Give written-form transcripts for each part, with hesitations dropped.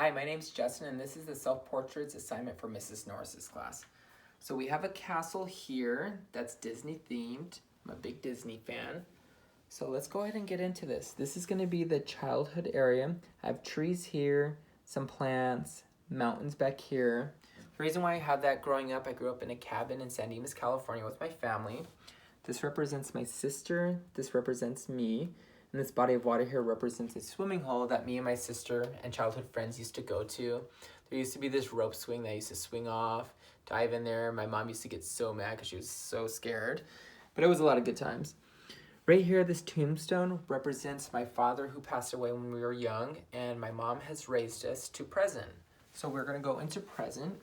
Hi, my name's Justin, and this is the self-portraits assignment for Mrs. Norris's class. So we have a castle here that's Disney themed. I'm a big Disney fan. So let's go ahead and get into this. This is going to be the childhood area. I have trees here, some plants, mountains back here. The reason why I have that growing up, I grew up in a cabin in San Dimas, California with my family. This represents my sister, this represents me, and this body of water here represents a swimming hole that me and my sister and childhood friends used to go to. There used to be this rope swing that I used to swing off, dive in there. My mom used to get so mad because she was so scared, but it was a lot of good times. Right here, this tombstone represents my father who passed away when we were young, and my mom has raised us to present. So we're gonna go into present.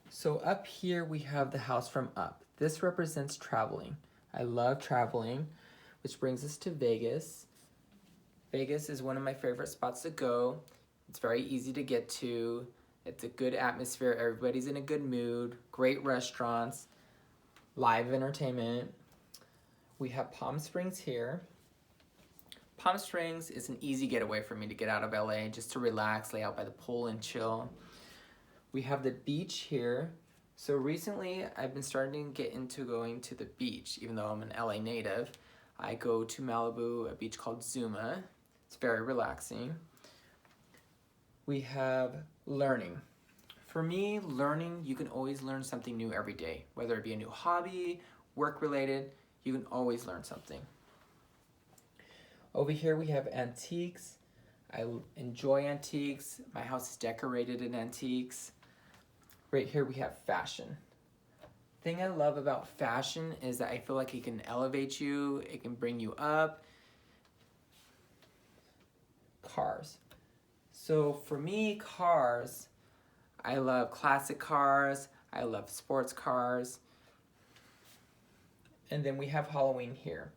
So up here we have the house from up. This represents traveling. I love traveling, which brings us to Vegas. Vegas is one of my favorite spots to go. It's very easy to get to. It's a good atmosphere. Everybody's in a good mood. Great restaurants, live entertainment. We have Palm Springs here. Palm Springs is an easy getaway for me to get out of LA, just to relax, lay out by the pool and chill. We have the beach here. So recently I've been starting to get into going to the beach. Even though I'm an LA native, I go to Malibu, a beach called Zuma. It's very relaxing. We have learning. For me, learning, you can always learn something new every day. Whether it be a new hobby, work related, you can always learn something. Over here we have antiques. I enjoy antiques. My house is decorated in antiques. Right here we have fashion. The thing I love about fashion is that I feel like it can elevate you, it can bring you up. Cars. So for me, cars, I love classic cars, I love sports cars. And then we have Halloween here.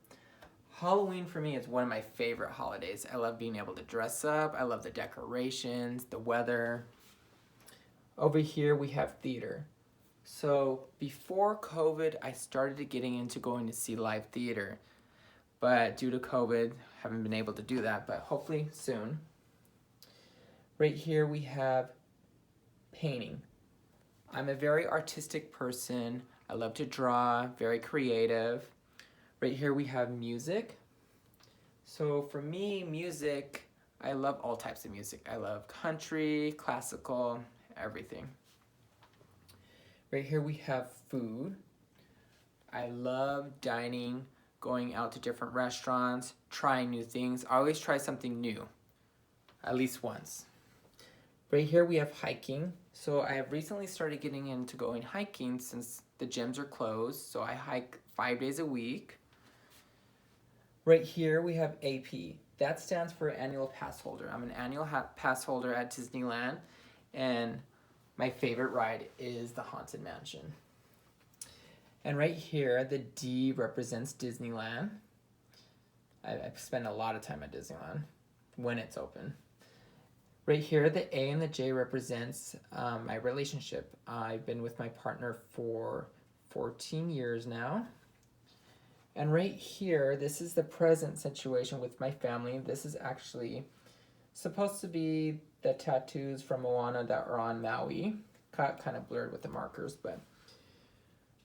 Halloween for me is one of my favorite holidays. I love being able to dress up, I love the decorations, the weather. Over here we have theater. So before COVID, I started getting into going to see live theater. But due to COVID, haven't been able to do that, but hopefully soon. Right here we have painting. I'm a very artistic person. I love to draw, very creative. Right here we have music. So for me, music, I love all types of music. I love country, classical, everything. Right here we have food. I love dining, going out to different restaurants, trying new things. I always try something new, at least once. Right here we have hiking. So I have recently started getting into going hiking since the gyms are closed. So I hike 5 days a week. Right here we have AP. That stands for annual pass holder. I'm an annual pass holder at Disneyland, and my favorite ride is the Haunted Mansion. And right here, the D represents Disneyland. I've spent a lot of time at Disneyland when it's open. Right here, the A and the J represents my relationship. I've been with my partner for 14 years now. And right here, this is the present situation with my family. This is actually supposed to be the tattoos from Moana that are on Maui. Got kind of blurred with the markers, but.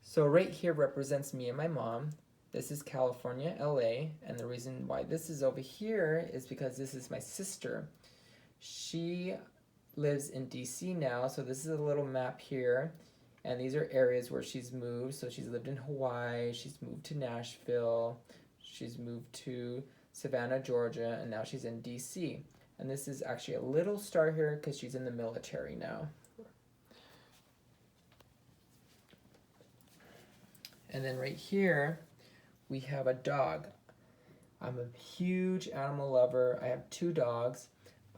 So right here represents me and my mom. This is California, LA, and the reason why this is over here is because this is my sister. She lives in DC now, so this is a little map here, and these are areas where she's moved. So she's lived in Hawaii, she's moved to Nashville, she's moved to Savannah, Georgia, and now she's in DC. And this is actually a little star here because she's in the military now. And then right here, we have a dog. I'm a huge animal lover. I have 2 dogs.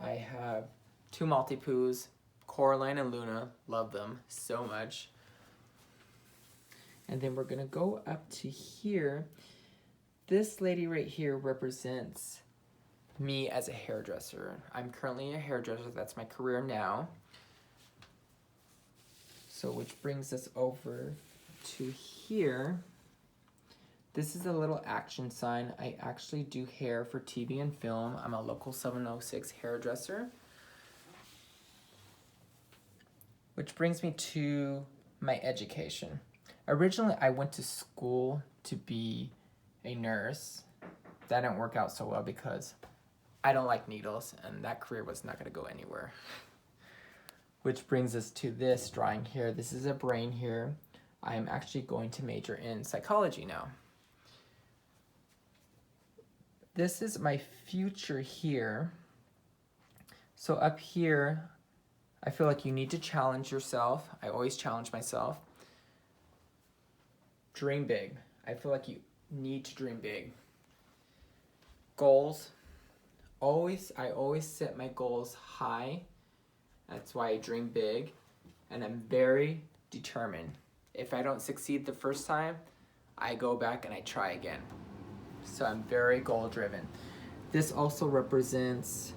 I have 2 Maltipoos, Coraline and Luna. Love them so much. And then we're gonna go up to here. This lady right here represents me as a hairdresser. I'm currently a hairdresser. That's my career now. So which brings us over to here. This is a little action sign. I actually do hair for TV and film. I'm a local 706 hairdresser. Which brings me to my education. Originally, I went to school to be a nurse. That didn't work out so well because I don't like needles, and that career was not going to go anywhere. Which brings us to this drawing here. This is a brain here. I am actually going to major in psychology now. This is my future here. So up here, I feel like you need to challenge yourself. I always challenge myself. Dream big. I feel like you need to dream big. Goals. I always set my goals high. That's why I dream big. And I'm very determined. If I don't succeed the first time, I go back and I try again. So I'm very goal driven. This also represents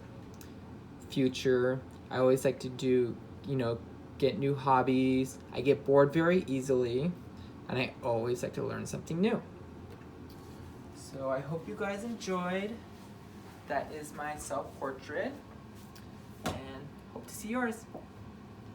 future. I always like to do, get new hobbies. I get bored very easily, and I always like to learn something new. So I hope you guys enjoyed. That is my self-portrait, and hope to see yours.